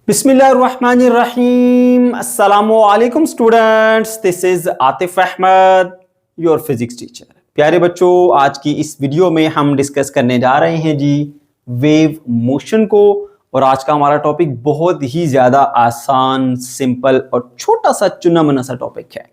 बिस्मिल्लाहिर्रहमानिर्रहीम। अस्सलामुअलैकुम students, this is Atif Ahmed, your physics teacher. प्यारे बच्चों, आज की इस वीडियो में हम डिस्कस करने जा रहे हैं जी वेव मोशन को। और आज का हमारा टॉपिक बहुत ही ज़्यादा आसान, सिंपल और छोटा सा चुना मुना सा टॉपिक है।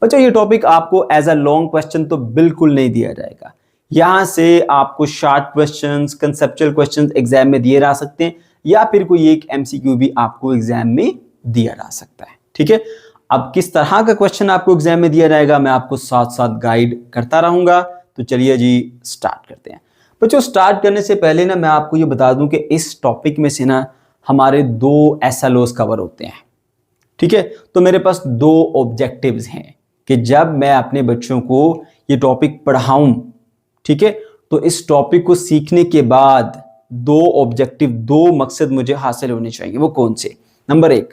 बच्चों, ये टॉपिक आपको एज अ लॉन्ग क्वेश्चन तो बिल्कुल नहीं दिया जाएगा। यहाँ से आपको short questions, conceptual questions exam में दिए जा सकते हैं, या फिर कोई एक एमसीक्यू भी आपको एग्जाम में दिया जा सकता है। ठीक है, अब किस तरह का क्वेश्चन आपको एग्जाम में दिया जाएगा मैं आपको साथ साथ गाइड करता रहूंगा। तो चलिए जी स्टार्ट करते हैं। बच्चों, स्टार्ट करने से पहले ना मैं आपको ये बता दूं कि इस टॉपिक में से ना हमारे दो एसएलओस कवर होते हैं। ठीक है, तो मेरे पास दो ऑब्जेक्टिव्स हैं कि जब मैं अपने बच्चों को ये टॉपिक पढ़ाऊं, ठीक है, तो इस टॉपिक को सीखने के बाद दो ऑब्जेक्टिव, दो मकसद मुझे हासिल होने चाहिए। वो कौन से? नंबर एक,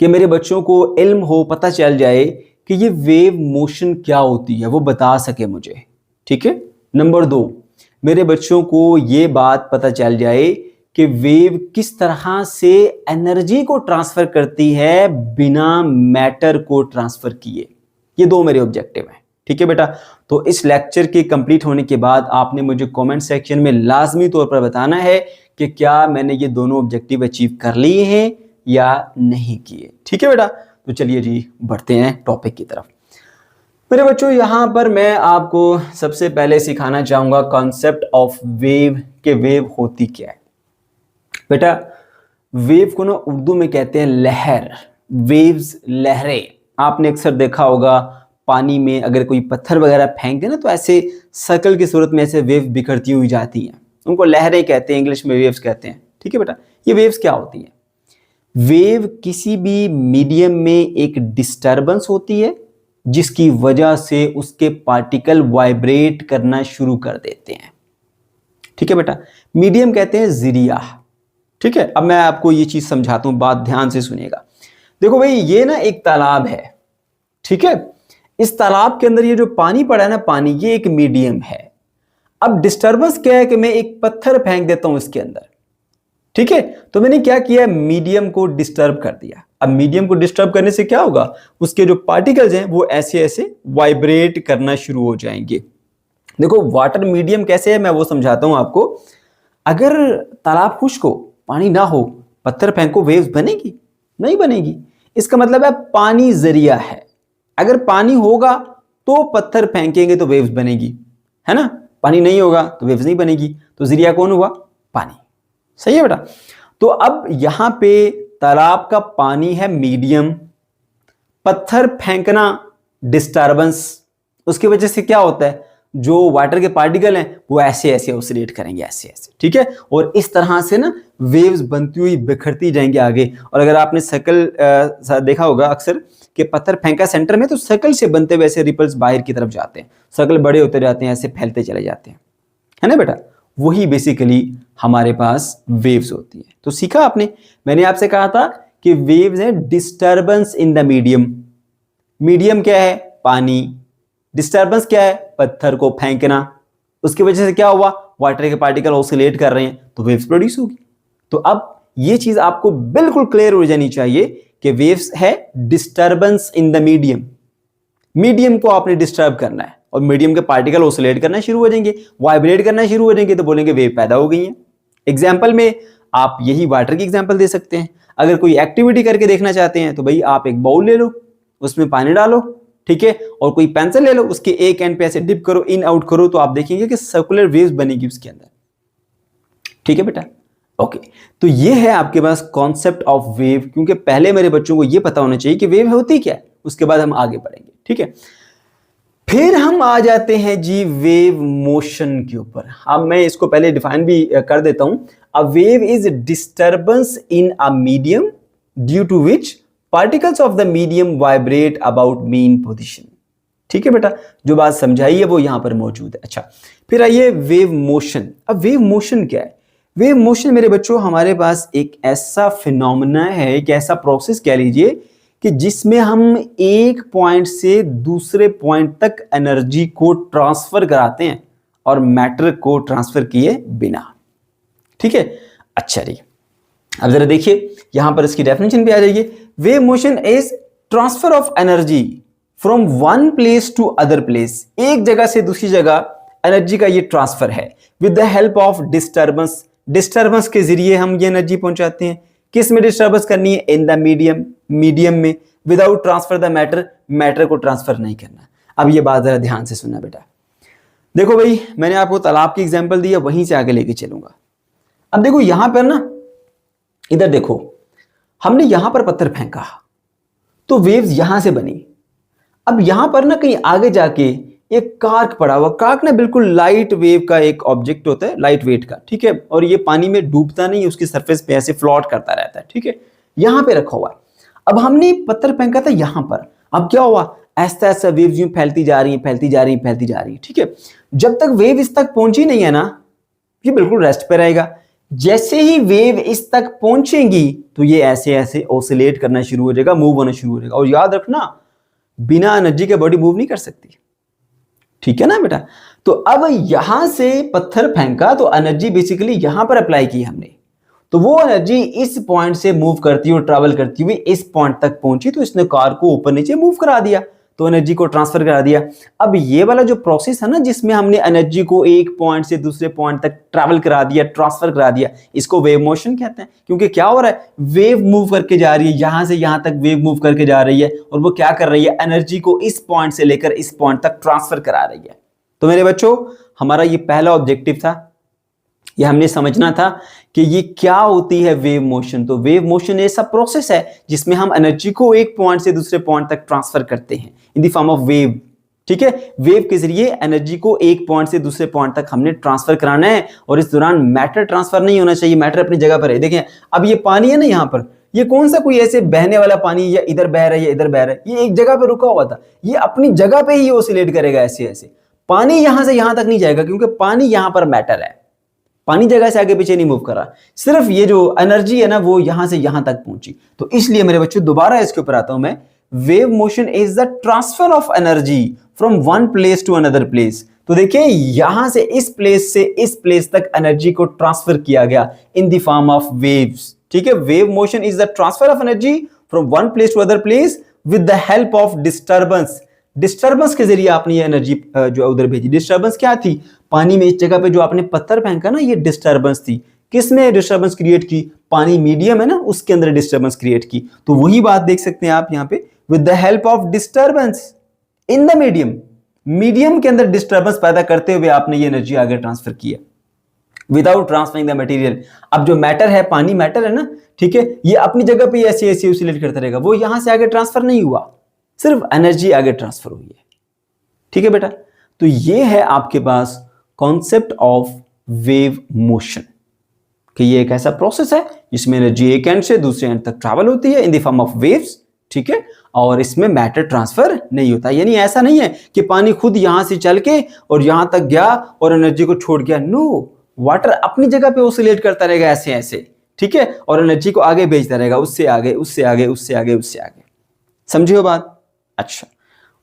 कि मेरे बच्चों को इल्म हो, पता चल जाए कि ये वेव मोशन क्या होती है, वो बता सके मुझे। ठीक है। नंबर दो, मेरे बच्चों को ये बात पता चल जाए कि वेव किस तरह से एनर्जी को ट्रांसफर करती है बिना मैटर को ट्रांसफर किए। ये दो मेरे ऑब्जेक्टिव हैं। ठीक है बेटा, तो इस लेक्चर के कंप्लीट होने के बाद आपने मुझे कमेंट सेक्शन में लाजमी तौर पर बताना है कि क्या मैंने ये दोनों ऑब्जेक्टिव अचीव कर लिए हैं या नहीं किए। ठीक है बेटा, तो चलिए जी बढ़ते हैं टॉपिक की तरफ। मेरे बच्चों, यहां पर मैं आपको सबसे पहले सिखाना चाहूंगा कॉन्सेप्ट ऑफ वेव, के वेव होती क्या है। बेटा, वेव को ना उर्दू में कहते हैं लहर, वेव्स, लहरें। आपने अक्सर देखा होगा पानी में अगर कोई पत्थर वगैरह फेंक दे ना, तो ऐसे सर्कल की सूरत में ऐसे वेव बिखरती हुई जाती हैं, उनको लहरें कहते हैं, इंग्लिश में वेव्स कहते हैं। ठीक है बेटा, ये वेव्स क्या होती हैं? वेव किसी भी मीडियम में एक डिस्टर्बेंस होती है जिसकी वजह से उसके पार्टिकल वाइब्रेट करना शुरू कर देते हैं। ठीक है बेटा, मीडियम कहते हैं ज़रिया। ठीक है, अब मैं आपको ये चीज समझाता हूं, बात ध्यान से सुनिएगा। देखो भाई, ये ना एक तालाब है। ठीक है, इस तालाब के अंदर ये जो पानी पड़ा है ना, पानी, ये एक मीडियम है। अब डिस्टर्बेंस क्या है कि मैं एक पत्थर फेंक देता हूं इसके अंदर। ठीक है, तो मैंने क्या किया, मीडियम को डिस्टर्ब कर दिया। अब मीडियम को डिस्टर्ब करने से क्या होगा, उसके जो पार्टिकल्स हैं वो ऐसे ऐसे वाइब्रेट करना शुरू हो जाएंगे। देखो, वाटर मीडियम कैसे है मैं वो समझाता हूं आपको। अगर तालाब खुश्क हो, पानी ना हो, पत्थर फेंको, वेव्स बनेगी? नहीं बनेगी। इसका मतलब है पानी जरिया है। अगर पानी होगा तो पत्थर फेंकेंगे तो वेव्स बनेगी, है ना। पानी नहीं होगा तो वेव्स नहीं बनेगी। तो जरिया कौन हुआ? पानी। सही है बेटा। तो अब यहां पे तालाब का पानी है मीडियम, पत्थर फेंकना डिस्टर्बेंस, उसकी वजह से क्या होता है, जो वाटर के पार्टिकल हैं वो ऐसे ऐसे ऑसिलेट करेंगे, ऐसे ऐसे। ठीक है, और इस तरह से ना वेव्स बनती हुई बिखरती जाएंगे आगे। और अगर आपने सर्कल देखा होगा अक्सर कि पत्थर फेंका सेंटर में, तो सर्कल से बनते हुए ऐसे रिपल्स बाहर की तरफ जाते हैं, सर्कल बड़े होते जाते हैं, ऐसे फैलते चले जाते हैं, है ना बेटा। वही बेसिकली हमारे पास वेव्स होती है। तो सीखा आपने, मैंने आपसे कहा था कि वेव्स है disturbance in the medium. Medium क्या है? पानी। डिस्टर्बेंस क्या है? पत्थर को फेंकना। उसकी वजह से क्या हुआ, वाटर के पार्टिकल ऑसिलेट कर रहे हैं तो वेव्स प्रोड्यूस होगी। तो अब ये चीज आपको बिल्कुल क्लियर हो जानी चाहिए कि वेव्स है disturbance in the medium. Medium को आपने डिस्टर्ब करना है और मीडियम के पार्टिकल ऑसिलेट करना शुरू हो जाएंगे, वाइब्रेट करना शुरू हो जाएंगे, तो बोलेंगे वेव पैदा हो गई है। एग्जाम्पल में आप यही वाटर की एग्जाम्पल दे सकते हैं। अगर कोई एक्टिविटी करके देखना चाहते हैं तो भाई आप एक बाउल ले लो, उसमें पानी डालो, ठीक है, और कोई पेंसिल ले लो, उसके एक एंड पे ऐसे डिप करो, इन आउट करो, तो आप देखेंगे कि सर्कुलर वेव्स बनेगी उसके अंदर। ठीक है बेटा, ओके। तो ये है आपके पास कॉन्सेप्ट ऑफ वेव, क्योंकि पहले मेरे बच्चों को ये पता होना चाहिए कि वेव होती क्या है, उसके बाद हम आगे बढ़ेंगे। ठीक है, फिर हम आ जाते हैं जी वेव मोशन के ऊपर। अब मैं इसको पहले डिफाइन भी कर देता हूं। A wave is disturbance in a medium due to which particles of the medium vibrate about mean position. ठीक है बेटा, जो बात समझाई है वो यहां पर मौजूद है। अच्छा, फिर आइए वेव मोशन। अब वेव मोशन क्या है? वेव मोशन मेरे बच्चों हमारे पास एक ऐसा फिनोमेना है, एक ऐसा प्रोसेस कह लीजिए कि जिसमें हम एक पॉइंट से दूसरे पॉइंट तक एनर्जी को ट्रांसफर कराते हैं और मैटर को ट्रांसफर किए बिना। ठीक है, अच्छा जी। अब जरा देखिए यहां पर इसकी डेफिनेशन भी आ जाइए। Wave motion is transfer of energy from one place to other place. एक जगह से दूसरी जगह एनर्जी का ये ट्रांसफर है with the help of disturbance. Disturbance के जरिए हम ये एनर्जी पहुंचाते हैं। किस में डिस्टर्बेंस करनी है? इन द मीडियम, मीडियम में। Without transfer the matter, matter को ट्रांसफर नहीं करना। अब ये बात जरा ध्यान से सुनना बेटा। देखो भाई, मैंने आपको तालाब की एग्जांपल दी है, वहीं से आगे लेके चलूंगा। अब देखो यहां पर ना, इधर देखो, हमने यहां पर पत्थर फेंका तो वेव्स यहां से बनी। अब यहां पर ना कहीं आगे जाके एक कार्क पड़ा हुआ। कार्क ना बिल्कुल लाइट वेव का एक ऑब्जेक्ट होता है, लाइट वेट का, ठीक है, और ये पानी में डूबता नहीं, उसकी सरफेस पे ऐसे फ्लोट करता रहता है, ठीक है, यहां पे रखा हुआ है। अब हमने पत्थर फेंका था यहां पर। अब क्या हुआ? ऐसा ऐसा वेव्स यूं फैलती जा रही है, फैलती जा रही है, फैलती जा रही है, ठीक है। जब तक वेव इस तक पहुंची नहीं है ना, ये बिल्कुल रेस्ट पे रहेगा। जैसे ही वेव इस तक पहुंचेंगी तो ये ऐसे ऐसे ऑसिलेट करना शुरू हो जाएगा, मूव होना शुरू हो जाएगा। और याद रखना, बिना एनर्जी के बॉडी मूव नहीं कर सकती, ठीक है ना बेटा। तो अब यहां से पत्थर फेंका तो एनर्जी बेसिकली यहां पर अप्लाई की हमने, तो वो एनर्जी इस पॉइंट से मूव करती हुई, ट्रैवल करती हुई इस पॉइंट तक पहुंची, तो इसने कार को ऊपर नीचे मूव करा दिया, तो एनर्जी को ट्रांसफर करा दिया। अब ये वाला जो प्रोसेस है ना, जिसमें हमने एनर्जी को एक पॉइंट से दूसरे पॉइंट तक ट्रैवल करा दिया, ट्रांसफर करा दिया, इसको वेव मोशन कहते हैं। क्योंकि क्या हो रहा है? वेव मूव करके जा रही है, यहां से यहां तक वेव मूव करके जा रही है, और वो क्या कर रही है? एनर्जी को इस पॉइंट से लेकर इस पॉइंट तक ट्रांसफर करा रही है। तो मेरे बच्चों, हमारा ये पहला ऑब्जेक्टिव था, ये हमने समझना था कि ये क्या होती है वेव मोशन। तो वेव मोशन ऐसा प्रोसेस है जिसमें हम एनर्जी को एक पॉइंट से दूसरे पॉइंट तक ट्रांसफर करते हैं इन द फॉर्म ऑफ वेव, ठीक है। वेव के जरिए एनर्जी को एक पॉइंट से दूसरे पॉइंट तक हमने ट्रांसफर कराना है, और इस दौरान मैटर ट्रांसफर नहीं होना चाहिए, मैटर अपनी जगह पर है। देखें, अब ये पानी है ना यहाँ पर, ये कौन सा कोई ऐसे बहने वाला पानी, या इधर बह रहा है या इधर बह रहा है, ये एक जगह पर रुका हुआ था, ये अपनी जगह पे ही ऑसिलेट करेगा ऐसे ऐसे। पानी यहां से यहां तक नहीं जाएगा, क्योंकि पानी यहां पर मैटर है, पानी जगह से आगे पीछे नहीं मूव कर रहा, सिर्फ ये जो एनर्जी है ना वो यहां से यहां तक पहुंची। तो इसलिए मेरे बच्चों, दोबारा इसके ऊपर आता हूं मैं। Wave motion is the transfer of energy from one place to another place. तो देखिए, यहां से इस प्लेस से इस प्लेस तक एनर्जी को ट्रांसफर किया गया in the form of waves, ठीक है। Wave motion is the transfer of energy from one place to other place with the help of disturbance. Disturbance के जरिए आपने ये एनर्जी जो उधर भेजी। डिस्टर्बेंस क्या थी? पानी में इस जगह पे जो आपने पत्थर फेंका ना, ये डिस्टर्बेंस थी। किसने डिस्टर्बेंस क्रिएट की? पानी मीडियम है ना, उसके अंदर डिस्टर्बेंस क्रिएट की। तो वही बात देख सकते हैं आप यहाँ पे, with the help of disturbance in the medium, medium के अंदर डिस्टर्बेंस पैदा करते हुए आपने ये एनर्जी आगे ट्रांसफर किया विदाउट ट्रांसफरिंग द मटेरियल। अब जो मैटर है, पानी मैटर है ना, ठीक है, ये अपनी जगह पे ऐसे ऐसे ऑसिलेट करता रहेगा, वो यहां से आगे ट्रांसफर नहीं हुआ, सिर्फ एनर्जी आगे ट्रांसफर हुई है, ठीक है बेटा। तो ये है आपके पास कॉन्सेप्ट ऑफ वेव मोशन, कि ये एक ऐसा प्रोसेस है जिसमें एनर्जी एक एंड से दूसरे एंड तक ट्रैवल होती है इन द फॉर्म ऑफ वेव्स, ठीक है, और इसमें मैटर ट्रांसफर नहीं होता। यानी ऐसा नहीं है कि पानी खुद यहां से चल के और यहां तक गया और एनर्जी को छोड़ गया। नो, वाटर अपनी जगह पे ऑसिलेट करता रहेगा ऐसे ऐसे, ठीक है, और एनर्जी को आगे भेजता रहेगा, उससे आगे, उससे आगे, उससे आगे, उससे आगे। समझे हो बात? अच्छा,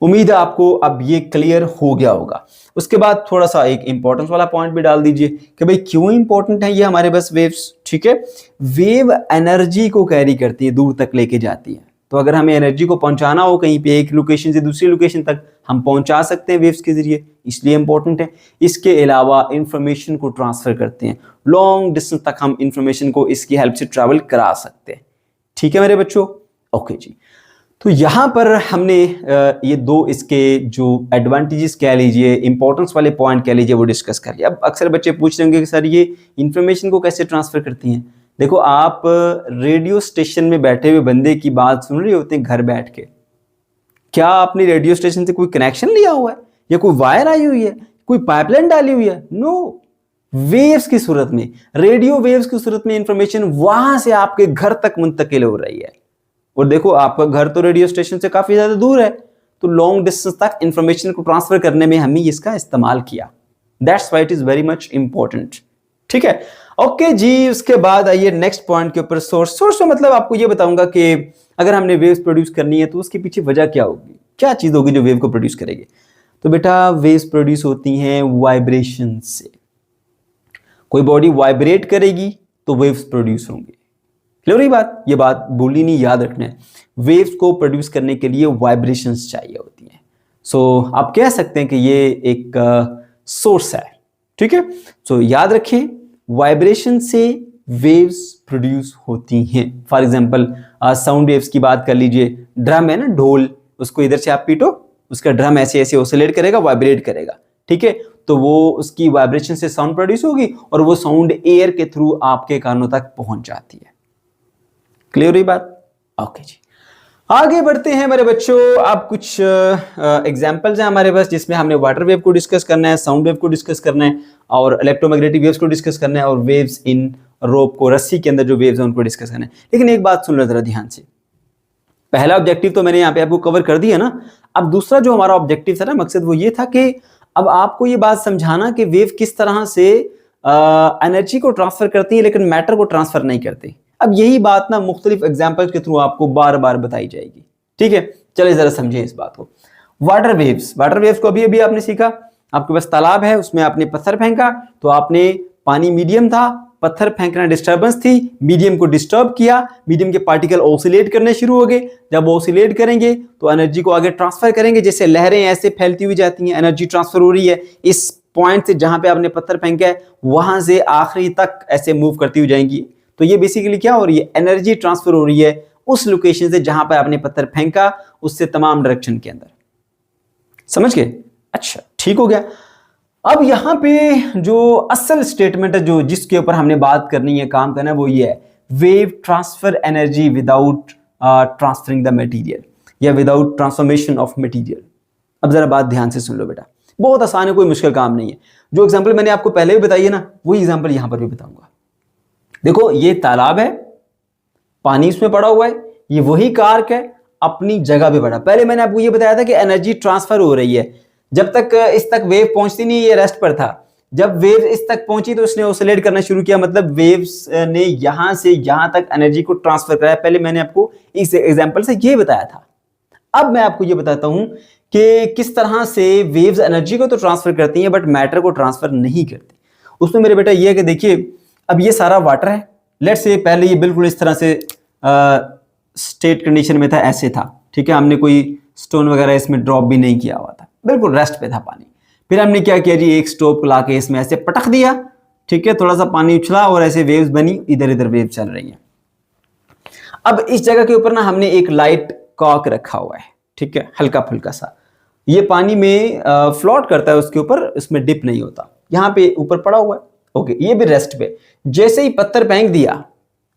उम्मीद है आपको अब ये क्लियर हो गया होगा। उसके बाद थोड़ा सा एक इंपॉर्टेंस वाला पॉइंट भी डाल दीजिए कि भाई क्यों इंपॉर्टेंट है ये हमारे पास वेव्स, ठीक है। वेव एनर्जी को कैरी करती है, दूर तक लेके जाती है। तो अगर हमें एनर्जी को पहुंचाना हो कहीं पे, एक लोकेशन से दूसरी लोकेशन तक, हम पहुंचा सकते हैं वेव्स के जरिए, इसलिए इंपॉर्टेंट है। इसके अलावा इंफॉर्मेशन को ट्रांसफर करते हैं, लॉन्ग डिस्टेंस तक हम इंफॉर्मेशन को इसकी हेल्प से ट्रैवल करा सकते हैं, ठीक है मेरे बच्चों। ओके जी, तो यहां पर हमने ये दो इसके जो एडवांटेजेस कह लीजिए, इंपॉर्टेंस वाले पॉइंट कह लीजिए, वो डिस्कस कर लिया। अब अक्सर बच्चे पूछ रहे होंगे कि सर ये इंफॉर्मेशन को कैसे ट्रांसफर करती हैं। देखो, आप रेडियो स्टेशन में बैठे हुए बंदे की बात सुन रहे होते हैं घर बैठ के, क्या आपने रेडियो स्टेशन से कोई कनेक्शन लिया हुआ है, या कोई वायर आई हुई है, कोई पाइपलाइन डाली हुई है? नो, वेव्स की सूरत में, रेडियो वेव्स की सूरत में इंफॉर्मेशन वहां से आपके घर तक मुंतकिल हो रही है। और देखो, आपका घर तो रेडियो स्टेशन से काफी ज्यादा दूर है, तो लॉन्ग डिस्टेंस तक इंफॉर्मेशन को ट्रांसफर करने में हमने इसका इस्तेमाल किया। That's why it is very much important, ठीक है। ओके जी, उसके बाद आइए नेक्स्ट पॉइंट के ऊपर। सोर्स का मतलब आपको ये बताऊंगा कि अगर हमने वेव्स प्रोड्यूस करनी है तो उसके पीछे वजह क्या होगी, क्या चीज होगी जो वेव को प्रोड्यूस करेगी। तो बेटा, वेव्स प्रोड्यूस होती हैं वाइब्रेशन से। कोई बॉडी वाइब्रेट करेगी तो वेव्स प्रोड्यूस होंगे, क्लियर ही बात, ये बात भूलनी नहीं, याद रखना है। वेव्स को प्रोड्यूस करने के लिए वाइब्रेशंस चाहिए होती हैं। सो आप कह सकते हैं कि ये एक सोर्स है, ठीक है। सो याद रखें, वाइब्रेशन से वेव्स प्रोड्यूस होती हैं। फॉर एग्जांपल साउंड वेव्स की बात कर लीजिए, ड्रम है ना, ढोल, उसको इधर से आप पीटो, उसका ड्रम ऐसे ऐसे ऑसिलेट करेगा, वाइब्रेट करेगा, ठीक है। तो वो उसकी वाइब्रेशन से साउंड प्रोड्यूस होगी और वो साउंड एयर के थ्रू आपके कानों तक पहुंच जाती है। क्लियर हुई बात? ओके जी, आगे बढ़ते हैं मेरे बच्चों। अब कुछ एग्जांपल्स हैं हमारे पास जिसमें हमने वाटर वेव को डिस्कस करना है, साउंड वेव को डिस्कस करना है और इलेक्ट्रोमैग्नेटिक वेव्स को डिस्कस करना है और वेव्स इन रोप को, रस्सी के अंदर जो वेव्स हैं उनको डिस्कस करना है। लेकिन एक बात सुन लो जरा ध्यान से, पहला ऑब्जेक्टिव तो मैंने यहाँ पे आपको कवर कर दिया ना। अब दूसरा जो हमारा ऑब्जेक्टिव था ना, मकसद वो ये था कि अब आपको ये बात समझाना कि वेव किस तरह से एनर्जी को ट्रांसफर करती है लेकिन मैटर को ट्रांसफर नहीं करती। अब यही बात ना मुख्तलिफ एग्जाम्पल्स के थ्रू आपको बार बार बताई जाएगी, ठीक है। चलिए जरा समझिए इस बात को। वाटर वेव्स को अभी अभी आपने सीखा, आपके पास तालाब है, उसमें आपने पत्थर फेंका, तो आपने, पानी मीडियम था, पत्थर फेंकना डिस्टर्बेंस थी, मीडियम को डिस्टर्ब किया, मीडियम के पार्टिकल ऑसिलेट करने शुरू हो गए। जब ऑसिलेट करेंगे तो एनर्जी को आगे ट्रांसफर करेंगे, जैसे लहरें ऐसे फैलती हुई जाती हैं, एनर्जी ट्रांसफर हो रही है इस पॉइंट से जहां पे आपने पत्थर फेंका है वहां से आखिरी तक ऐसे मूव करती हुई जाएंगी। तो ये बेसिकली क्या हो रही है, एनर्जी ट्रांसफर हो रही है उस लोकेशन से जहां पर आपने पत्थर फेंका, उससे तमाम डायरेक्शन के अंदर। समझ गए? अच्छा, ठीक हो गया। अब यहां पे जो असल स्टेटमेंट है, जो जिसके ऊपर हमने बात करनी है, काम करना है, वो ये है, wave transfer energy without transferring the material या विदाउट ट्रांसफॉर्मेशन ऑफ मटेरियल। अब जरा बात ध्यान से सुन लो बेटा, बहुत आसान है, कोई मुश्किल काम नहीं है। जो एग्जांपल मैंने आपको पहले भी बताई है ना, वही एग्जांपल यहां पर भी बताऊंगा। देखो, ये तालाब है, पानी इसमें पड़ा हुआ है, ये वही कार्क है, अपनी जगह पे पड़ा। पहले मैंने आपको ये बताया था कि एनर्जी ट्रांसफर हो रही है, जब तक इस तक वेव पहुंचती नहीं, ये रेस्ट पर था। जब वेव इस तक पहुंची तो उसने ऑसिलेट करना शुरू किया, मतलब वेव्स ने यहां से यहां तक एनर्जी को ट्रांसफर कराया। पहले मैंने आपको इस एग्जांपल से ये बताया था। अब मैं आपको ये बताता हूं कि किस तरह से वेव्स एनर्जी को तो ट्रांसफर करती हैं बट मैटर को ट्रांसफर नहीं करती। उसमें मेरे बेटा ये है कि देखिए, अब ये सारा वाटर है, लेट्स से पहले ये बिल्कुल इस तरह से स्टेट कंडीशन में था, ऐसे था, ठीक है। हमने कोई स्टोन वगैरह इसमें ड्रॉप भी नहीं किया हुआ था, बिल्कुल रेस्ट पे था पानी। फिर हमने क्या किया जी, एक स्टोव ला के इसमें ऐसे पटक दिया, ठीक है, थोड़ा सा पानी उछला और ऐसे वेव्स बनी, इधर इधर वेव चल रही हैं। अब इस जगह के ऊपर ना हमने एक लाइट कॉक रखा हुआ है, ठीक है, हल्का फुल्का सा, ये पानी में फ्लोट करता है उसके ऊपर, इसमें डिप नहीं होता, यहाँ पे ऊपर पड़ा हुआ है, ओके। ये भी रेस्ट पे, जैसे ही पत्थर फेंक दिया,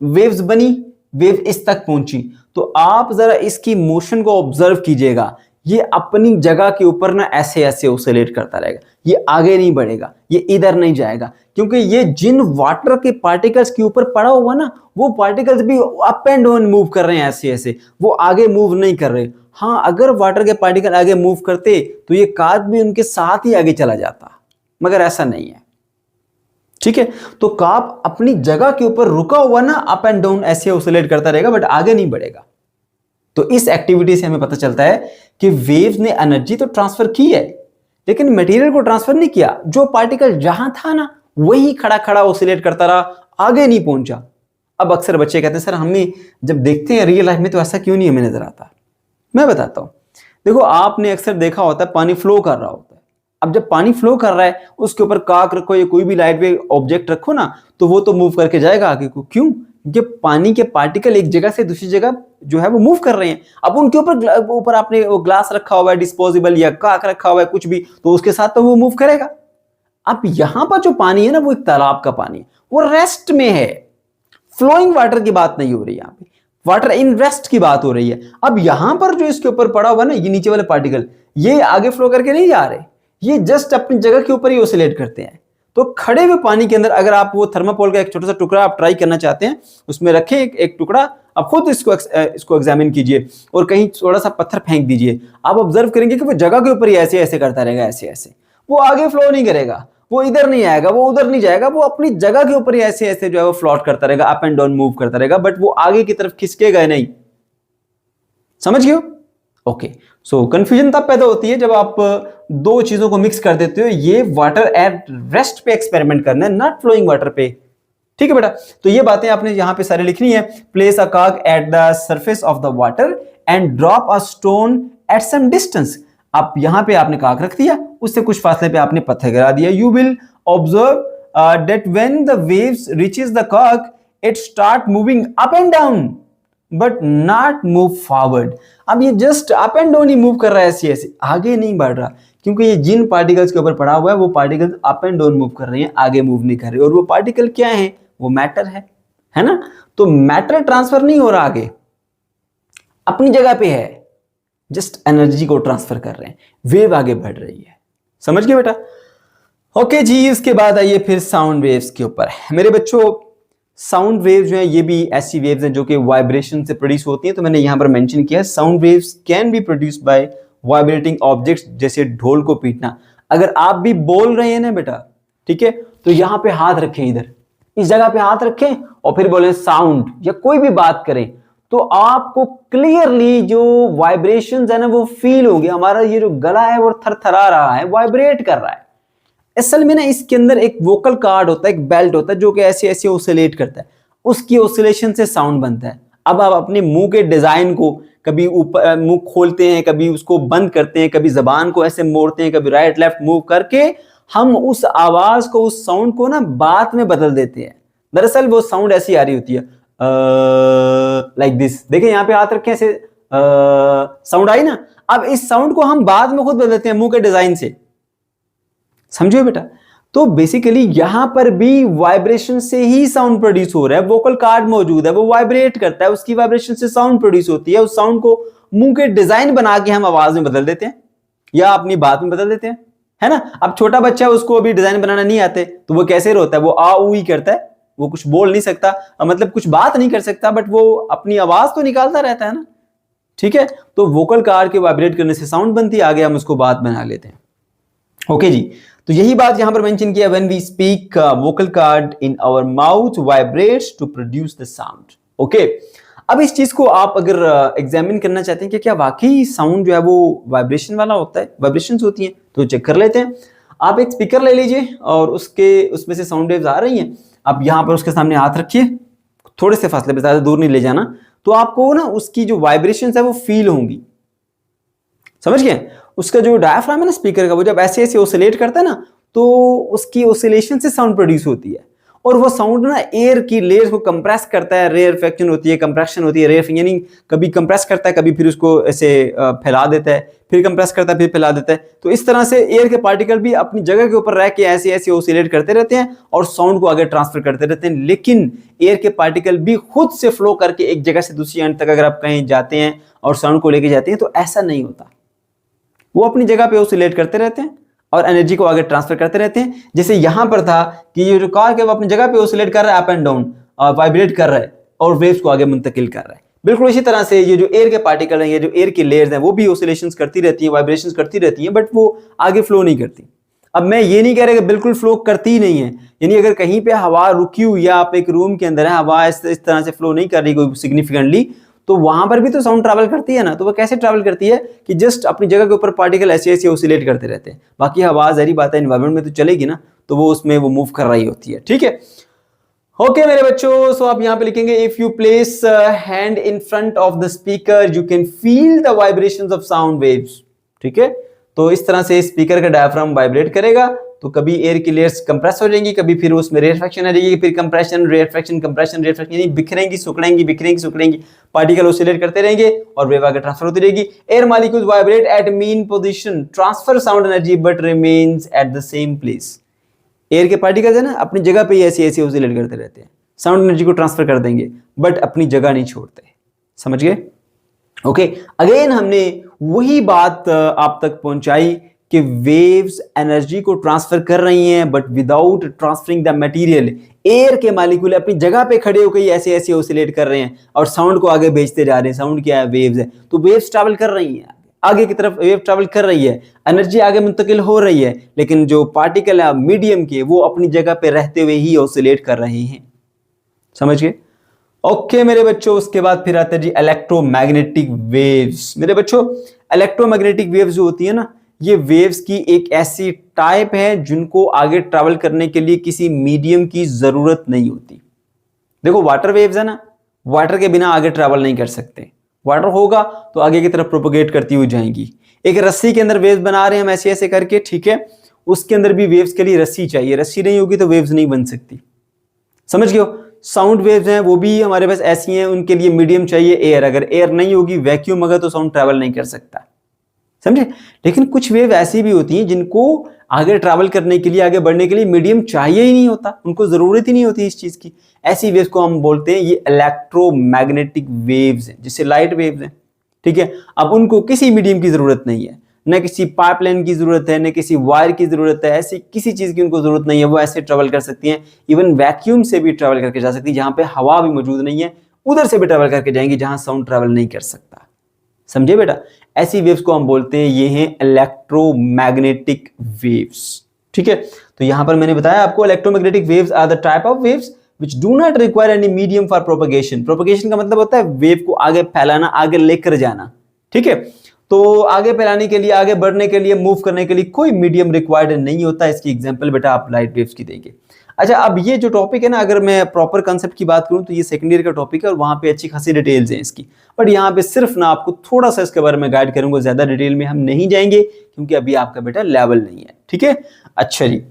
वेव्स बनी, वेव इस तक पहुंची। तो आप जरा इसकी मोशन को ऑब्जर्व कीजिएगा, ये अपनी जगह के ऊपर ना ऐसे ऐसे ऑसिलेट करता रहेगा, ये आगे नहीं बढ़ेगा, ये इधर नहीं जाएगा, क्योंकि ये जिन वाटर के पार्टिकल्स के ऊपर पड़ा हुआ ना, वो पार्टिकल्स भी अप एंड डाउन मूव कर रहे हैं ऐसे ऐसे, वो आगे मूव नहीं कर रहे। हाँ, अगर वाटर के पार्टिकल आगे मूव करते तो ये कार्क भी उनके साथ ही आगे चला जाता, मगर ऐसा नहीं है, ठीक है। तो कार्क अपनी जगह के ऊपर रुका हुआ ना, अप एंड डाउन ऐसे ऑसिलेट करता रहेगा बट आगे नहीं बढ़ेगा। तो इस एक्टिविटी से हमें पता चलता है कि वेव्स ने एनर्जी तो ट्रांसफर की है लेकिन मटेरियल को ट्रांसफर नहीं किया। जो पार्टिकल जहां था ना, वही खड़ा खड़ा ऑसिलेट करता रहा, आगे नहीं पहुंचा। अब अक्सर बच्चे कहते हैं सर, हमें जब देखते हैं रियल लाइफ में तो ऐसा क्यों नहीं हमें नजर आता। मैं बताता हूं, देखो, आपने अक्सर देखा होता है पानी फ्लो कर रहा होता है। अब जब पानी फ्लो कर रहा है, उसके ऊपर कार्क रखो या कोई भी लाइट वेव ऑब्जेक्ट रखो ना, तो वो तो मूव करके जाएगा आगे को। क्यों? जब पानी के पार्टिकल एक जगह से दूसरी जगह जो है वो मूव कर रहे हैं, अब उनके ऊपर आपने वो ग्लास रखा हुआ है, डिस्पोजेबल या कार्क रखा हुआ है, कुछ भी, तो उसके साथ तो वो मूव करेगा। अब यहां पर जो पानी है ना, वो एक तालाब का पानी है, वो रेस्ट में है, फ्लोइंग वाटर की बात नहीं हो रही, यहाँ पे वाटर इन रेस्ट की बात हो रही है। अब यहां पर जो इसके ऊपर पड़ा हुआ ना, ये नीचे वाले पार्टिकल, ये आगे फ्लो करके नहीं जा रहे, ये जस्ट अपनी जगह के ऊपर ही ऑसिलेट करते हैं। तो खड़े हुए पानी के अंदर अगर आप वो थर्माकोल का एक छोटा सा टुकड़ा आप ट्राई करना चाहते हैं, उसमें रखें एक टुकड़ा, आप खुद इसको एग्जामिन कीजिए और कहीं थोड़ा सा पत्थर फेंक दीजिए, आप ऑब्जर्व करेंगे कि वो जगह के ऊपर ही ऐसे ऐसे करता रहेगा, ऐसे ऐसे, वो आगे फ्लो नहीं करेगा, वो इधर नहीं आएगा, वो उधर नहीं जाएगा, वो अपनी जगह के ऊपर ही ऐसे ऐसे जो है वो फ्लोट करता रहेगा, अप एंड डाउन मूव करता रहेगा, बट वो आगे की तरफ खिसकेगा नहीं। समझ गए? ओके। सो कंफ्यूजन तब पैदा होती है जब आप दो चीजों को मिक्स कर देते हो। ये वाटर एट रेस्ट पे एक्सपेरिमेंट करना है, नॉट फ्लोइंग वाटर पे, ठीक है बेटा, तो ये बातें आपने यहां पे सारी लिखनी है। प्लेस अ कॉक at the surface of the water and drop a stone at some distance. आप यहां पे आपने कॉक रख दिया, उससे कुछ फासले पे आपने पत्थर गिरा दिया। You will observe that when the waves reaches the कॉक it start moving up and down but not move forward. अब ये जस्ट अप एंड डाउन ही मूव कर रहा है, ऐसे ऐसे आगे नहीं बढ़ रहा, क्योंकि ये जिन पार्टिकल्स के ऊपर पड़ा हुआ है वो particles up and down move कर रहे हैं, आगे मूव नहीं कर रहे। और वो पार्टिकल क्या है? वो मैटर है ना। तो मैटर ट्रांसफर नहीं हो रहा आगे, अपनी जगह पे है, जस्ट एनर्जी को ट्रांसफर कर रहे हैं, वेव आगे बढ़ रही है। समझ गए बेटा? ओके जी, उसके बाद आइए फिर साउंड वेव्स के ऊपर। मेरे बच्चों, साउंड वेव्स जो है ये भी ऐसी वेव्स हैं जो कि वाइब्रेशन से प्रोड्यूस होती हैं। तो मैंने यहां पर मेंशन किया है, sound waves can be produced by vibrating objects, जैसे ढोल को पीटना। अगर आप भी बोल रहे हैं ना बेटा, ठीक है, तो यहां पे हाथ रखें, इधर इस जगह पे हाथ रखें और फिर बोले साउंड, या कोई भी बात करें तो आपको क्लियरली जो वाइब्रेशंस है ना वो फील होंगे। हमारा ये जो गला है वो थरथरा रहा है, वाइब्रेट कर रहा है। असल में ना इसके अंदर एक वोकल कार्ड होता है, एक बेल्ट होता है जो कि ऐसे ऐसे ऑसिलेट करता है, उसकी ऑसिलेशन से साउंड बनता है। अब आप अपने मुंह के डिजाइन को कभी ऊपर मुंह खोलते हैं, कभी उसको बंद करते हैं, कभी जबान को ऐसे मोड़ते हैं, कभी राइट लेफ्ट मूव करके हम उस आवाज को, उस साउंड को ना बात में बदल देते हैं। दरअसल वो साउंड ऐसी आ रही होती है, लाइक दिस। देखिए यहां पे हाथ रखें, ऐसे साउंड आई ना। अब इस साउंड को हम बाद में खुद बदलते हैं मुंह के डिजाइन से, समझो बेटा। तो बेसिकली यहां पर भी वाइब्रेशन से ही साउंड प्रोड्यूस हो रहा है। वोकल कार्ड मौजूद है, वो वाइब्रेट करता है, उसकी वाइब्रेशन से साउंड प्रोड्यूस होती है। उस साउंड को मुंह के डिजाइन बना के हम आवाज में बदल देते हैं या अपनी बात में बदल देते हैं, है ना। अब छोटा बच्चा है, उसको अभी डिजाइन बनाना नहीं आते, तो वो कैसे रोता है? वो आ ऊ ही करता है, वो कुछ बोल नहीं सकता, मतलब कुछ बात नहीं कर सकता, बट वो अपनी आवाज तो निकालता रहता है ना, ठीक है। तो वोकल कार्ड के वाइब्रेट करने से साउंड बनती है, आगे हम उसको बात बना लेते हैं। ओके जी, तो यही बात यहां पर मेंशन किया, when we speak vocal cord in our mouth vibrates to produce the sound. Okay, अब इस चीज को आप अगर एग्जामिन करना चाहते हैं कि क्या वाकई साउंड जो है वो वाइब्रेशन वाला होता है, वाइब्रेशंस होती हैं, तो चेक कर लेते हैं। आप एक स्पीकर ले लीजिए और उसमें से साउंड वेव्स आ रही हैं। आप यहां पर उसके सामने हाथ रखिए, थोड़े से फासले पे, ज्यादा दूर नहीं ले जाना, तो आपको ना उसकी जो वाइब्रेशंस है वो फील होंगी। समझ गए? उसका जो डायफ्राम है ना स्पीकर का, वो जब ऐसे ऐसे ऑसिलेट करता है ना, तो उसकी ऑसिलेशन से साउंड प्रोड्यूस होती है। और वो साउंड ना एयर की लेयर्स को कंप्रेस करता है, रेयरफेक्शन होती है, कंप्रेशन होती है, रेयर यानी कभी कंप्रेस करता है, कभी फिर उसको ऐसे फैला देता है, फिर कंप्रेस करता है, फिर फैला देता है। तो इस तरह से एयर के पार्टिकल भी अपनी जगह के ऊपर रह के ऐसे ऐसे ऑसिलेट करते रहते हैं और साउंड को आगे ट्रांसफर करते रहते हैं। लेकिन एयर के पार्टिकल भी खुद से फ्लो करके एक जगह से दूसरी एंड तक अगर आप कहीं जाते हैं और साउंड को लेके जाते हैं, तो ऐसा नहीं होता। वो अपनी जगह पे ऑसिलेट करते रहते हैं और एनर्जी को आगे ट्रांसफर करते रहते हैं। जैसे यहां पर था कि ये जो कॉर्क है वो अपनी जगह पे ऑसिलेट कर रहा है, अप एंड डाउन, और वाइब्रेट कर रहा है और वेव्स को आगे मुंतकिल कर रहा है। बिल्कुल इसी तरह से ये जो एयर के पार्टिकल हैं, ये जो एयर की लेयर्स हैं, वो भी ऑसिलेशंस करती रहती हैं, वाइब्रेशंस करती रहती हैं, बट वो आगे फ्लो नहीं करती। अब मैं ये नहीं कह रहा कि बिल्कुल फ्लो करती ही नहीं है, यानी अगर कहीं पे हवा रुकी हुई या आप एक रूम के अंदर है, हवा इस तरह से फ्लो नहीं कर रही कोई सिग्निफिकेंटली, तो वहां पर भी तो साउंड ट्रैवल करती है ना। तो वो कैसे ट्रैवल करती है कि जस्ट अपनी जगह के ऊपर पार्टिकल ऐसे ऐसे ऑसिलेट करते रहते हैं। बाकी हवा ज़ाहिर बात है एनवायरनमेंट में तो चलेगी ना, तो वो उसमें वो मूव कर रही होती है, ठीक है। ओके मेरे बच्चों, सो आप यहां पे लिखेंगे, if you place hand in front of the speaker you can feel the vibrations of sound waves, ठीक है। तो इस तरह से स्पीकर का डायफ्राम वाइब्रेट करेगा, तो कभी एयर की लेयर्स कंप्रेस हो जाएंगी, कभी फिर उसमें रेयरफेक्शन आ जाएगी, फिर कंप्रेशन रेयरफेक्शन कंप्रेशन रेयरफेक्शन, यानी बिखरेंगी सिकुड़ेंगी, बिखरेंगी सिकुड़ेंगी, पार्टिकल ऑसिलेट करते रहेंगे और वेव आगे ट्रांसफर होती रहेगी। Air molecules vibrate eight mean position, transfer sound energy but remains at the same place. Air के पार्टिकल्स है ना, अपनी जगह पे ऐसे ऐसे ऑसिलेट करते रहते हैं, साउंड एनर्जी को ट्रांसफर कर देंगे बट अपनी जगह नहीं छोड़ते। समझ गए? ओके, अगेन हमने वही बात आप तक पहुंचाई कि वेव्स एनर्जी को ट्रांसफर कर रही हैं but without transferring the material. Air के मॉलिक्यूल अपनी जगह पे खड़े होकर ऐसे ऐसे ऑसिलेट कर रहे हैं और साउंड को आगे भेजते जा रहे हैं। साउंड क्या है? वेव्स है। तो वेव्स ट्रैवल कर रही हैं आगे की तरफ, वेव ट्रैवल कर रही है, एनर्जी आगे मुंतकिल हो रही है, लेकिन जो पार्टिकल है मीडियम के, वो अपनी जगह पे रहते हुए ही ऑसिलेट कर रहे हैं। समझ गए? ओके मेरे बच्चों, उसके बाद फिर आते हैं जी इलेक्ट्रोमैग्नेटिक वेव्स। मेरे बच्चों, इलेक्ट्रोमैग्नेटिक वेव्स जो होती है ना, ये वेव्स की एक ऐसी टाइप है जिनको आगे ट्रैवल करने के लिए किसी मीडियम की जरूरत नहीं होती। देखो वाटर वेव्स है ना, वाटर के बिना आगे ट्रैवल नहीं कर सकते, वाटर होगा तो आगे की तरफ प्रोपोगेट करती हुई जाएंगी। एक रस्सी के अंदर वेव्स बना रहे हैं हम ऐसे ऐसे करके, ठीक है, उसके अंदर भी वेव्स के लिए रस्सी चाहिए, रस्सी नहीं होगी तो वेव्स नहीं बन सकती, समझ गए हो। साउंड वेव्स हैं वो भी हमारे पास ऐसी हैं, उनके लिए मीडियम चाहिए एयर, अगर एयर नहीं होगी, वैक्यूम अगर, तो साउंड ट्रैवल नहीं कर सकता, समझे। लेकिन कुछ वेव ऐसी भी होती हैं जिनको आगे ट्रैवल करने के लिए, आगे बढ़ने के लिए मीडियम चाहिए ही नहीं होता, उनको जरूरत ही नहीं होती इस चीज की। ऐसी वेव्स को हम बोलते हैं ये इलेक्ट्रोमैग्नेटिक वेव्स हैं, जिससे लाइट वेव्स हैं, ठीक है। अब उनको किसी मीडियम की जरूरत नहीं है, न किसी पाइपलाइन की जरूरत है, न किसी वायर की जरूरत है, ऐसी किसी चीज की उनको जरूरत नहीं है, वो ऐसे ट्रेवल कर सकती हैं। इवन वैक्यूम से भी ट्रेवल करके जा सकती है, जहां पे हवा भी मौजूद नहीं है, उधर से भी ट्रेवल करके जाएंगी जहां साउंड ट्रेवल नहीं कर सकता, समझे बेटा। ऐसी वेव्स को हम बोलते हैं ये हैं इलेक्ट्रोमैग्नेटिक वेव्स, ठीक है। तो यहां पर मैंने बताया आपको electromagnetic waves are the type of waves which do not require any medium for propagation। propagation का मतलब होता है वेव को आगे फैलाना, आगे लेकर जाना, ठीक है। तो आगे फैलाने के लिए, आगे बढ़ने के लिए, मूव करने के लिए कोई मीडियम रिक्वायर्ड नहीं होता। इसकी एग्जांपल बेटा आप लाइट वेव्स की देंगे। अच्छा, अब ये जो टॉपिक है ना, अगर मैं प्रॉपर कंसेप्ट की बात करूं तो ये सेकंड ईयर का टॉपिक है और वहां पे अच्छी खासी डिटेल्स हैं इसकी, बट यहाँ पे सिर्फ ना आपको थोड़ा सा इसके बारे में गाइड करूंगा, ज्यादा डिटेल में हम नहीं जाएंगे क्योंकि अभी आपका बेटा लेवल नहीं है, ठीक है। अच्छा जी,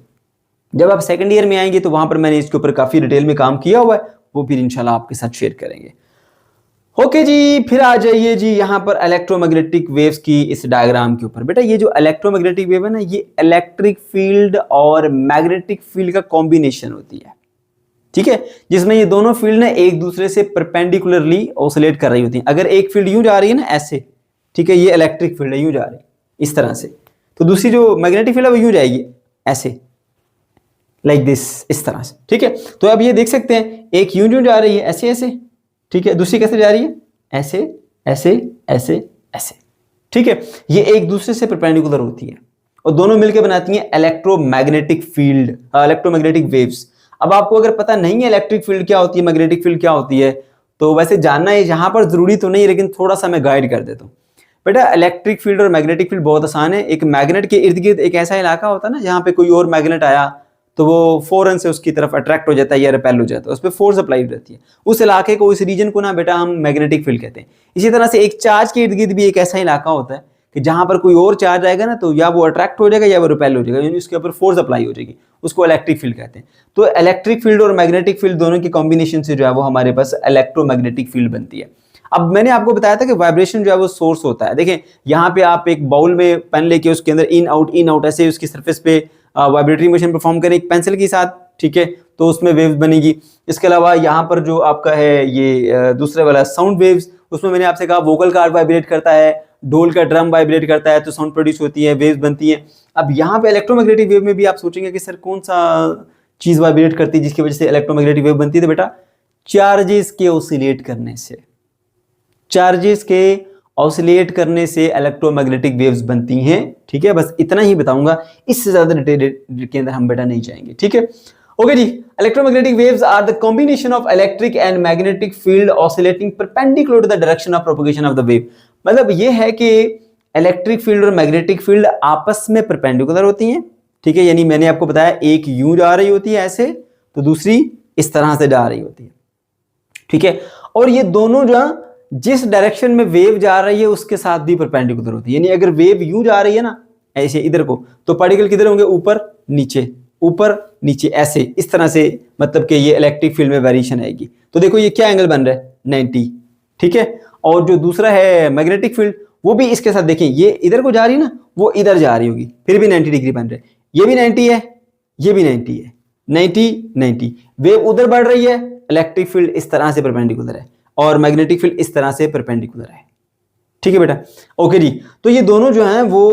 जब आप सेकंड ईयर में आएंगे तो वहां पर मैंने इसके ऊपर काफी डिटेल में काम किया हुआ है, वो फिर इंशाल्लाह आपके साथ शेयर करेंगे। ओके जी, फिर आ जाइए जी यहाँ पर इलेक्ट्रोमैग्नेटिक वेव्स की इस डायग्राम के ऊपर। बेटा ये जो इलेक्ट्रोमैग्नेटिक वेव है ना, ये इलेक्ट्रिक फील्ड और मैग्नेटिक फील्ड का कॉम्बिनेशन होती है, ठीक है, जिसमें ये दोनों फील्ड ना एक दूसरे से परपेंडिकुलरली ऑसिलेट कर रही होती हैं। अगर एक फील्ड यूं जा रही है ना ऐसे, ठीक है, ये इलेक्ट्रिक फील्ड है, यूं जा रही है इस तरह से, तो दूसरी जो मैग्नेटिक फील्ड है वो यूं जाएगी ऐसे, लाइक दिस, इस तरह से, ठीक है। तो अब ये देख सकते हैं एक यूं यूं जा रही है ऐसे ऐसे, ठीक है, दूसरी कैसे जा रही है ऐसे ऐसे ऐसे ऐसे, ठीक है। ये एक दूसरे से परपेंडिकुलर होती है और दोनों मिलकर बनाती हैं इलेक्ट्रोमैग्नेटिक फील्ड, इलेक्ट्रोमैग्नेटिक वेव्स। अब आपको अगर पता नहीं है इलेक्ट्रिक फील्ड क्या होती है, मैग्नेटिक फील्ड क्या होती है, तो वैसे जानना है यहाँ पर जरूरी तो नहीं, लेकिन थोड़ा सा मैं गाइड कर देता हूँ। बेटा इलेक्ट्रिक फील्ड और मैग्नेटिक फील्ड बहुत आसान है। एक मैग्नेट के इर्द गिर्द एक ऐसा इलाका होता है ना जहाँ पे कोई और मैग्नेट आया तो वो फौरन से उसकी तरफ अट्रैक्ट हो जाता है या रिपेल हो जाता है, उस पर फोर्स अप्लाई हो जाती है, उस इलाके को, उस रीजन को ना बेटा हम मैग्नेटिक फील्ड कहते हैं। इसी तरह से एक चार्ज के इर्द गिर्द भी एक ऐसा इलाका होता है कि जहां पर कोई और चार्ज आएगा ना तो या वो अट्रैक्ट हो जाएगा या वो रिपेल हो जाएगा, यानी उसके ऊपर फोर्स अप्लाई हो जाएगी, उसको इलेक्ट्रिक फील्ड कहते हैं। तो इलेक्ट्रिक फील्ड और मैग्नेटिक फील्ड दोनों की कॉम्बिनेशन से जो है वो हमारे पास इलेक्ट्रोमैग्नेटिक फील्ड बनती है। अब मैंने आपको बताया था कि वाइब्रेशन जो है वो सोर्स होता है। देखें यहाँ पे आप एक बाउल में पेन लेके उसके अंदर इन आउट ऐसे उसकी सरफेस पे वाइब्रेटरी मोशन परफॉर्म करें एक पेंसिल के साथ, ठीक है, तो उसमें वेव्स बनेगी। इसके अलावा यहाँ पर जो आपका है ये दूसरे वाला साउंड वेव्स, उसमें मैंने आपसे कहा वोकल कार्ड वाइब्रेट करता है, ढोल का ड्रम वाइब्रेट करता है तो साउंड प्रोड्यूस होती है, वेव्स बनती है। अब यहाँ पे इलेक्ट्रोमैग्नेटिक वेव में भी आप सोचेंगे कि सर कौन सा चीज वाइब्रेट करती है जिसकी वजह से इलेक्ट्रोमैग्नेटिक वेव बनती है, तो बेटा चार्जेस के ऑसिलेट करने से, चार्जेस के ऑसिलेट करने से इलेक्ट्रोमैग्नेटिक वेव्स बनती हैं, ठीक है। बस इतना ही बताऊंगा, इससे ज्यादा डिटेल के अंदर हम बेटा नहीं जाएंगे, ठीक है। ओके जी, electromagnetic waves are the combination of electric and magnetic field oscillating perpendicular to the direction of propagation of the wave. मतलब ये है कि इलेक्ट्रिक फील्ड और मैग्नेटिक फील्ड आपस में परपेंडिकुलर होती हैं, ठीक है, यानी मैंने आपको बताया एक यूं जा रही होती है ऐसे, तो दूसरी इस तरह से जा रही होती है, ठीक है। और ये दोनों जो जिस डायरेक्शन में वेव जा रही है उसके साथ भी परपेंडिकुलर होती है, यानी अगर वेव यूं जा रही है ना ऐसे इधर को, तो पार्टिकल किधर होंगे, ऊपर नीचे ऐसे, इस तरह से, मतलब कि ये इलेक्ट्रिक फील्ड में वेरिएशन आएगी। तो देखो ये क्या एंगल बन रहा है 90, ठीक है। और जो दूसरा है मैग्नेटिक फील्ड वो भी इसके साथ, देखें ये इधर को जा रही है ना, वो इधर जा रही होगी, फिर भी 90 डिग्री बन रहा है। ये भी 90 है, ये भी 90 है, 90 वेव उधर बढ़ रही है, इलेक्ट्रिक फील्ड इस तरह से परपेंडिकुलर है और मैग्नेटिक फील्ड इस तरह से परपेंडिकुलर है, ठीक है बेटा। ओके जी, तो ये दोनों जो हैं वो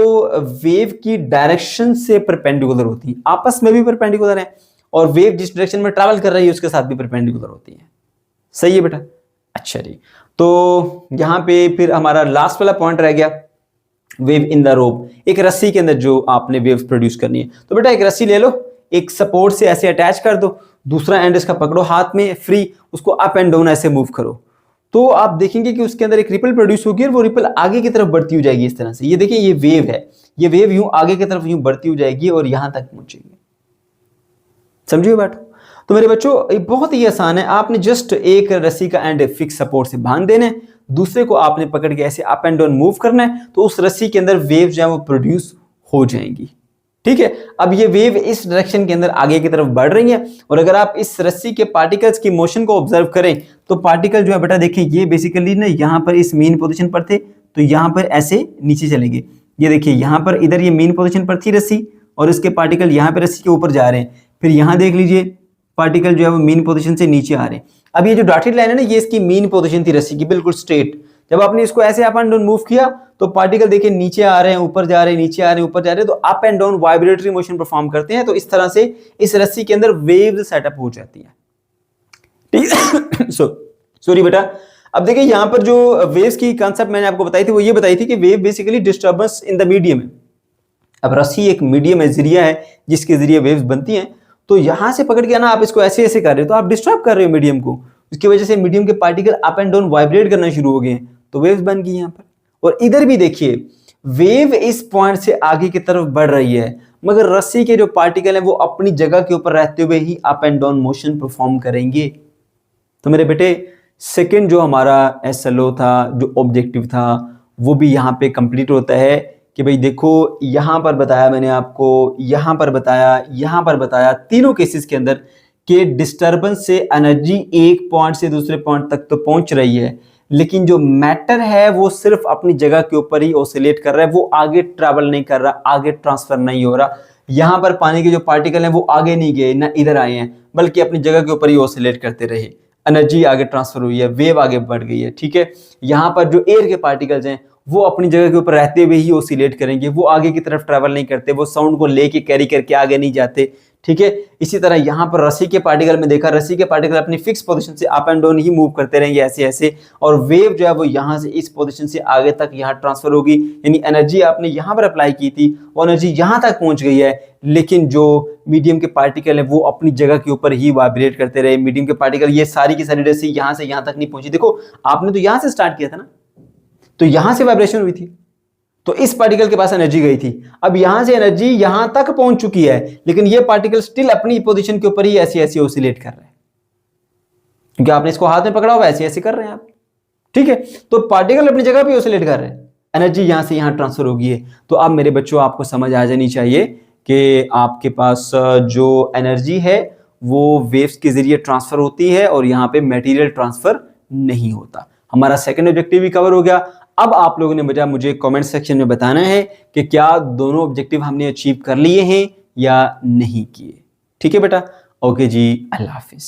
वेव की डायरेक्शन से परपेंडिकुलर होती हैं, आपस में भी परपेंडिकुलर हैं, और वेव जिस डायरेक्शन में ट्रैवल कर रही है उसके साथ भी परपेंडिकुलर होती है। सही है बेटा। अच्छा जी, तो यहां पे फिर हमारा लास्ट वाला पॉइंट रह गया, वेव इन द रोप, एक रस्सी के अंदर जो आपने वेव्स प्रोड्यूस करनी है। तो बेटा एक रस्सी ले लो, एक सपोर्ट से ऐसे अटैच कर दो, दूसरा एंड इसका पकड़ो हाथ में फ्री, उसको अप एंड डाउन ऐसे मूव करो, तो आप देखेंगे कि उसके अंदर एक रिपल प्रोड्यूस होगी और वो रिपल आगे की तरफ बढ़ती हो जाएगी इस तरह से। ये देखिए ये वेव है, ये वेव यूं आगे की तरफ यूं बढ़ती हो जाएगी और यहां तक पहुंचेगी, समझिए बात। तो मेरे बच्चों ये बहुत ही आसान है, आपने जस्ट एक रस्सी का एंड फिक्स सपोर्ट से बांध देना है, दूसरे को आपने पकड़ के ऐसे अप एंड डाउन मूव करना है, तो उस रस्सी के अंदर वेव जो है वो प्रोड्यूस हो जाएंगी। ठीक है, अब ये वेव इस डायरेक्शन के अंदर आगे की तरफ बढ़ रही है, और अगर आप इस रस्सी के पार्टिकल्स की मोशन को ऑब्जर्व करें तो पार्टिकल जो है बेटा देखिए ये बेसिकली ना यहाँ पर इस मीन पोजीशन पर थे, तो यहाँ पर ऐसे नीचे चलेंगे। ये देखिए यहाँ पर इधर ये मीन पोजीशन पर थी रस्सी, और इसके पार्टिकल यहाँ पे रस्सी के ऊपर जा रहे हैं। फिर यहाँ देख लीजिए पार्टिकल जो है वो मीन पोजीशन से नीचे आ रहे हैं। अब ये जो डॉटेड लाइन है ना, ये इसकी मीन पोजीशन थी रस्सी की, बिल्कुल स्ट्रेट। जब आपने इसको ऐसे अप एंड डाउन मूव किया तो पार्टिकल देखिए नीचे आ रहे हैं, ऊपर जा रहे हैं, नीचे आ रहे हैं, ऊपर जा रहे हैं, तो up and down vibratory motion perform करते हैं। तो इस तरह से इस रस्सी के अंदर वेव्स सेटअप हो जाती है। ठीक सॉरी बेटा। अब देखिए यहाँ पर जो वेव्स की कांसेप्ट मैंने आपको बताई थी वो ये बताई थी कि wave basically disturbance in the medium है। अब रस्सी एक मीडियम है, जरिया है जिसके जरिए वेव्स बनती हैं। तो यहां से पकड़ के ना आप इसको ऐसे ऐसे कर रहे हो तो आप डिस्टर्ब कर रहे हो मीडियम को, उसकी वजह से मीडियम के particle up and down vibrate करना शुरू हो गए, तो वेव्स बन गई यहां पर। और इधर भी देखिए वेव इस पॉइंट से आगे की तरफ बढ़ रही है, मगर रस्सी के जो पार्टिकल हैं वो अपनी जगह के ऊपर रहते हुए ही up and down motion perform करेंगे। तो मेरे बेटे सेकंड जो हमारा SLO था, जो ऑब्जेक्टिव था, वो भी यहाँ पे कंप्लीट होता है कि भाई देखो यहाँ पर बताया मैंने आपको, यहाँ पर बताया, यहाँ पर बताया, तीनों केसेस के अंदर कि डिस्टर्बेंस से एनर्जी एक पॉइंट से दूसरे पॉइंट तक तो पहुंच रही है, लेकिन जो मैटर है वो सिर्फ अपनी जगह के ऊपर ही ऑसिलेट कर रहा है, वो आगे ट्रैवल नहीं कर रहा, आगे ट्रांसफर नहीं हो रहा। यहाँ पर पानी के जो पार्टिकल हैं वो आगे नहीं गए ना इधर आए हैं, बल्कि अपनी जगह के ऊपर ही ऑसिलेट करते रहे, एनर्जी आगे ट्रांसफर हुई है, वेव आगे बढ़ गई है। ठीक है, यहाँ पर जो एयर के पार्टिकल्स हैं वो अपनी जगह के ऊपर रहते हुए ही ऑसिलेट करेंगे, वो आगे की तरफ ट्रैवल नहीं करते, वो साउंड को लेके कैरी करके आगे नहीं जाते। ठीक है, इसी तरह यहाँ पर रस्सी के पार्टिकल में देखा, रस्सी के पार्टिकल अपनी फिक्स पोजीशन से अप एंड डाउन ही मूव करते रहेंगे ऐसे ऐसे, और वेव जो है वो यहाँ से इस पोजीशन से आगे तक यहाँ ट्रांसफर होगी। यानी एनर्जी आपने यहाँ पर अप्लाई की थी वो एनर्जी यहाँ तक पहुँच गई है, लेकिन जो मीडियम के पार्टिकल है वो अपनी जगह के ऊपर ही वाइब्रेट करते रहे। मीडियम के पार्टिकल ये सारी की सारी रस्सी यहाँ से यहाँ तक नहीं पहुंची। देखो आपने तो यहाँ से स्टार्ट किया था ना, तो यहां से वाइब्रेशन हुई थी, तो इस पार्टिकल के पास एनर्जी गई थी। अब यहां से एनर्जी यहां तक पहुंच चुकी है, लेकिन ये पार्टिकल स्टिल अपनी पोजीशन के ऊपर ही ऐसी ऐसी ऑसिलेट कर रहे हैं, क्योंकि आपने इसको हाथ में पकड़ा हुआ, ऐसे ऐसे कर रहे हैं आप। ठीक है, तो पार्टिकल अपनी जगह पे ऑसिलेट कर रहे हैं, एनर्जी यहां से यहां ट्रांसफर होगी है। तो अब मेरे बच्चों आपको समझ आ जानी चाहिए कि आपके पास जो एनर्जी है वो वेव्स के जरिए ट्रांसफर होती है और यहाँ पे मटेरियल ट्रांसफर नहीं होता। हमारा सेकंड ऑब्जेक्टिव भी कवर हो गया। अब आप लोगों ने बजा मुझे कमेंट सेक्शन में बताना है कि क्या दोनों ऑब्जेक्टिव हमने अचीव कर लिए हैं या नहीं किए। ठीक है बेटा, ओके जी, अल्लाह हाफिज।